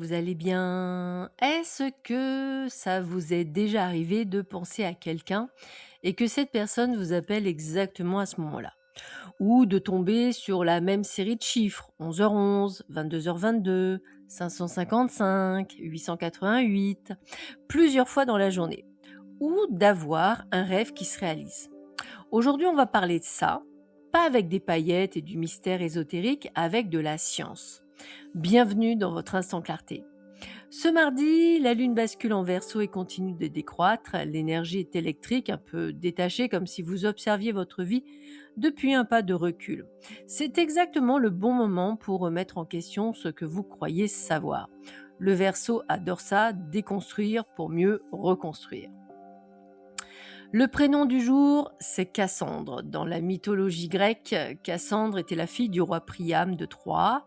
vous allez bien? Est-ce que ça vous est déjà arrivé de penser à quelqu'un et que cette personne vous appelle exactement à ce moment-là? Ou de tomber sur la même série de chiffres, 11h11, 22h22, 555, 888, plusieurs fois dans la journée? Ou d'avoir un rêve qui se réalise? Aujourd'hui, on va parler de ça, pas avec des paillettes et du mystère ésotérique, avec de la science. Bienvenue dans votre instant clarté. Ce mardi, la lune bascule en Verseau et continue de décroître. L'énergie est électrique, un peu détachée, comme si vous observiez votre vie depuis un pas de recul. C'est exactement le bon moment pour remettre en question ce que vous croyez savoir. Le Verseau adore ça, déconstruire pour mieux reconstruire. Le prénom du jour, c'est Cassandre. Dans la mythologie grecque, Cassandre était la fille du roi Priam de Troie.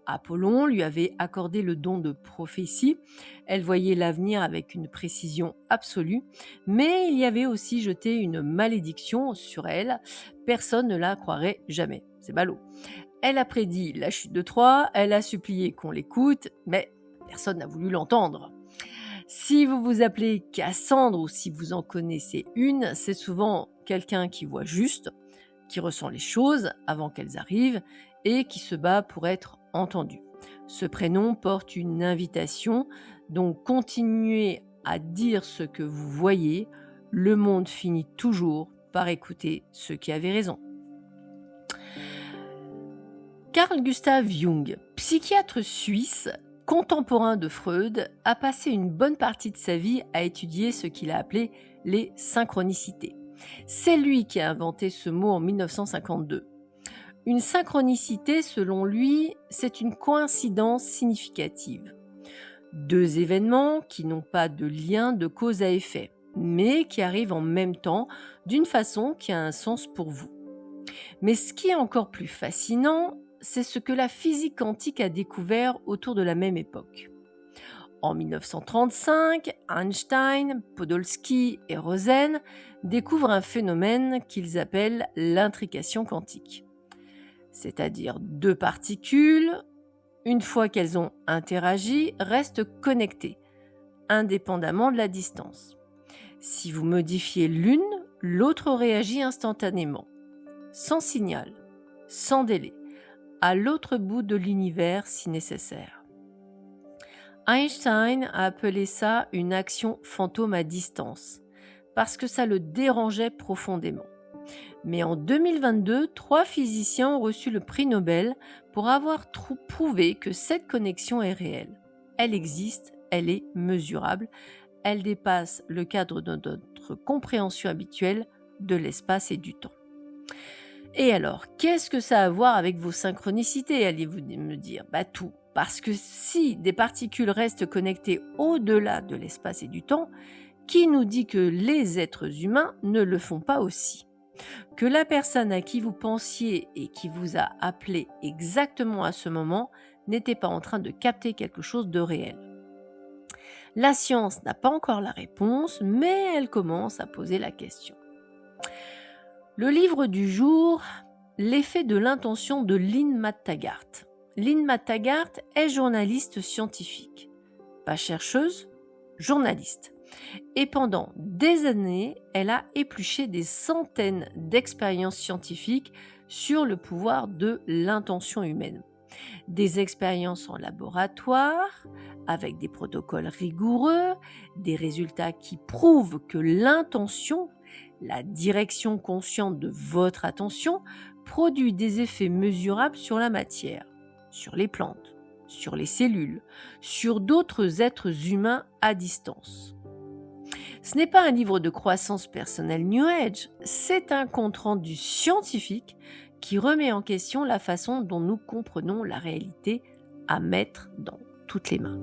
Apollon lui avait accordé le don de prophétie. Elle voyait l'avenir avec une précision absolue, mais il y avait aussi jeté une malédiction sur elle. Personne ne la croirait jamais. C'est ballot. Elle a prédit la chute de Troie, elle a supplié qu'on l'écoute, mais personne n'a voulu l'entendre. Si vous vous appelez Cassandre ou si vous en connaissez une, c'est souvent quelqu'un qui voit juste, qui ressent les choses avant qu'elles arrivent et qui se bat pour être entendu. Ce prénom porte une invitation, donc continuez à dire ce que vous voyez. Le monde finit toujours par écouter ceux qui avaient raison. Carl Gustav Jung, psychiatre suisse, contemporain de Freud, a passé une bonne partie de sa vie à étudier ce qu'il a appelé les synchronicités. C'est lui qui a inventé ce mot en 1952. Une synchronicité, selon lui, c'est une coïncidence significative. Deux événements qui n'ont pas de lien de cause à effet, mais qui arrivent en même temps d'une façon qui a un sens pour vous. Mais ce qui est encore plus fascinant, c'est ce que la physique quantique a découvert autour de la même époque. En 1935, Einstein, Podolsky et Rosen découvrent un phénomène qu'ils appellent l'intrication quantique. C'est-à-dire deux particules, une fois qu'elles ont interagi, restent connectées, indépendamment de la distance. Si vous modifiez l'une, l'autre réagit instantanément, sans signal, sans délai, à l'autre bout de l'univers si nécessaire. Einstein a appelé ça une action fantôme à distance, parce que ça le dérangeait profondément. Mais en 2022, 3 physiciens ont reçu le prix Nobel pour avoir prouvé que cette connexion est réelle. Elle existe, elle est mesurable, elle dépasse le cadre de notre compréhension habituelle de l'espace et du temps. Et alors, qu'est-ce que ça a à voir avec vos synchronicités, allez-vous me dire? Tout. Parce que si des particules restent connectées au-delà de l'espace et du temps, qui nous dit que les êtres humains ne le font pas aussi? Que la personne à qui vous pensiez et qui vous a appelé exactement à ce moment n'était pas en train de capter quelque chose de réel. La science n'a pas encore la réponse, mais elle commence à poser la question. Le livre du jour, l'effet de l'intention de Lynn Matt-Taggart. Lynn Matt-Taggart est journaliste scientifique, pas chercheuse, journaliste. Et pendant des années, elle a épluché des centaines d'expériences scientifiques sur le pouvoir de l'intention humaine. Des expériences en laboratoire, avec des protocoles rigoureux, des résultats qui prouvent que l'intention, la direction consciente de votre attention, produit des effets mesurables sur la matière, sur les plantes, sur les cellules, sur d'autres êtres humains à distance. Ce n'est pas un livre de croissance personnelle New Age, c'est un compte-rendu scientifique qui remet en question la façon dont nous comprenons la réalité à mettre dans toutes les mains.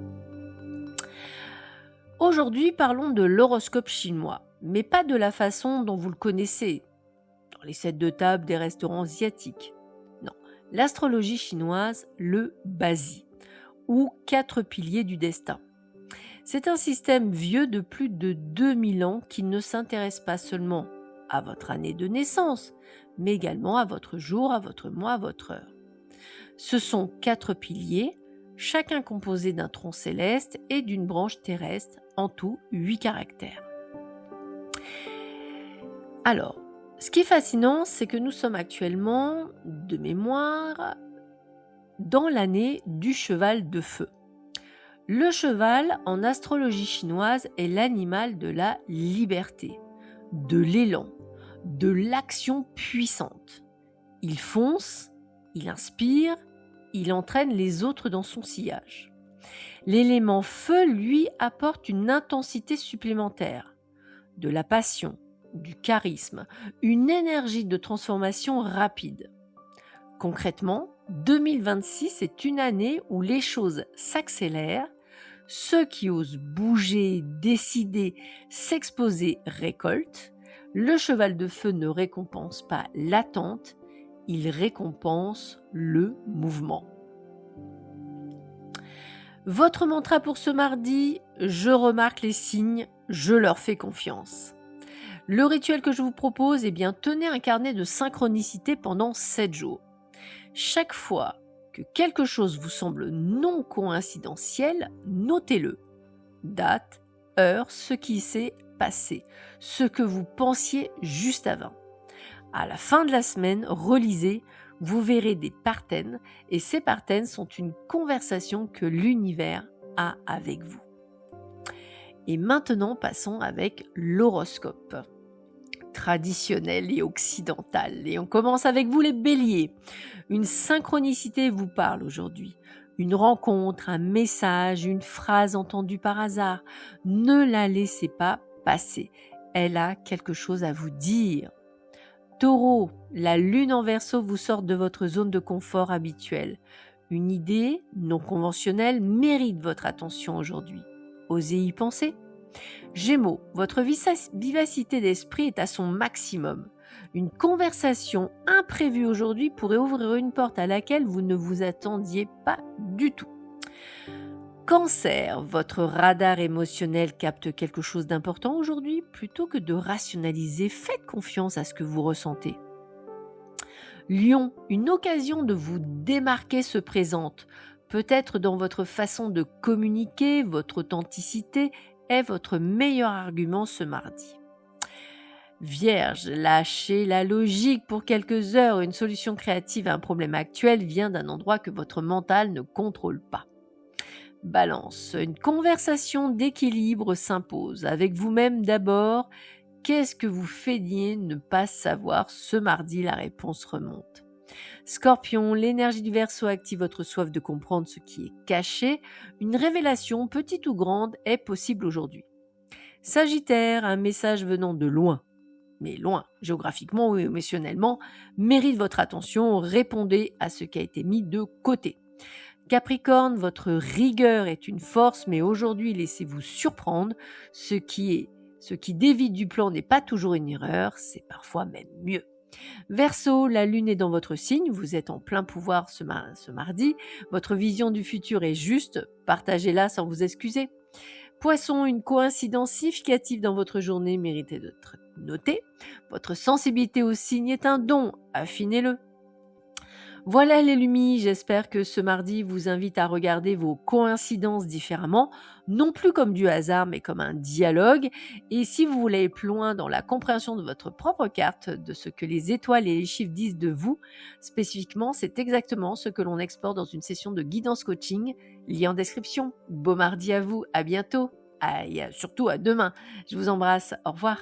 Aujourd'hui, parlons de l'horoscope chinois, mais pas de la façon dont vous le connaissez, dans les sets de table des restaurants asiatiques. Non, l'astrologie chinoise, le Bazi, ou 4 piliers du destin. C'est un système vieux de plus de 2000 ans qui ne s'intéresse pas seulement à votre année de naissance, mais également à votre jour, à votre mois, à votre heure. Ce sont 4 piliers, chacun composé d'un tronc céleste et d'une branche terrestre, en tout 8 caractères. Alors, ce qui est fascinant, c'est que nous sommes actuellement, de mémoire, dans l'année du cheval de feu. Le cheval, en astrologie chinoise, est l'animal de la liberté, de l'élan, de l'action puissante. Il fonce, il inspire, il entraîne les autres dans son sillage. L'élément feu, lui, apporte une intensité supplémentaire, de la passion, du charisme, une énergie de transformation rapide. Concrètement, 2026 est une année où les choses s'accélèrent. Ceux qui osent bouger, décider, s'exposer récoltent. Le cheval de feu ne récompense pas l'attente, il récompense le mouvement. Votre mantra pour ce mardi, je remarque les signes, je leur fais confiance. Le rituel que je vous propose, tenez un carnet de synchronicité pendant 7 jours. Chaque fois que quelque chose vous semble non coïncidentiel, notez-le. Date, heure, ce qui s'est passé, ce que vous pensiez juste avant. À la fin de la semaine, relisez, vous verrez des patterns et ces patterns sont une conversation que l'univers a avec vous. Et maintenant, passons avec l'horoscope traditionnel et occidental. Et on commence avec vous les béliers. Une synchronicité vous parle aujourd'hui. Une rencontre, un message, une phrase entendue par hasard. Ne la laissez pas passer. Elle a quelque chose à vous dire. Taureau, la lune en Verseau vous sort de votre zone de confort habituelle. Une idée non conventionnelle mérite votre attention aujourd'hui. Osez y penser. Gémeaux, votre vivacité d'esprit est à son maximum. Une conversation imprévue aujourd'hui pourrait ouvrir une porte à laquelle vous ne vous attendiez pas du tout. Cancer, votre radar émotionnel capte quelque chose d'important aujourd'hui. Plutôt que de rationaliser, faites confiance à ce que vous ressentez. Lion, une occasion de vous démarquer se présente. Peut-être dans votre façon de communiquer, votre authenticité est votre meilleur argument ce mardi. Vierge, lâchez la logique pour quelques heures. Une solution créative à un problème actuel vient d'un endroit que votre mental ne contrôle pas. Balance, une conversation d'équilibre s'impose. Avec vous-même d'abord, qu'est-ce que vous feignez ne pas savoir ce mardi? La réponse remonte. Scorpion, l'énergie du Verseau active votre soif de comprendre ce qui est caché. Une révélation, petite ou grande, est possible aujourd'hui. Sagittaire, un message venant de loin, mais loin, géographiquement ou émotionnellement, mérite votre attention. Répondez à ce qui a été mis de côté. Capricorne, votre rigueur est une force, mais aujourd'hui, laissez-vous surprendre. Ce qui dévie du plan n'est pas toujours une erreur, c'est parfois même mieux. Verseau, la lune est dans votre signe, vous êtes en plein pouvoir ce mardi, votre vision du futur est juste, partagez-la sans vous excuser. Poisson, une coïncidence significative dans votre journée mérite d'être notée, votre sensibilité au signe est un don, affinez-le. Voilà les lumis, j'espère que ce mardi vous invite à regarder vos coïncidences différemment, non plus comme du hasard mais comme un dialogue. Et si vous voulez aller plus loin dans la compréhension de votre propre carte, de ce que les étoiles et les chiffres disent de vous, spécifiquement, c'est exactement ce que l'on explore dans une session de guidance coaching, lien en description. Beau mardi à vous, à bientôt, et surtout à demain. Je vous embrasse, au revoir.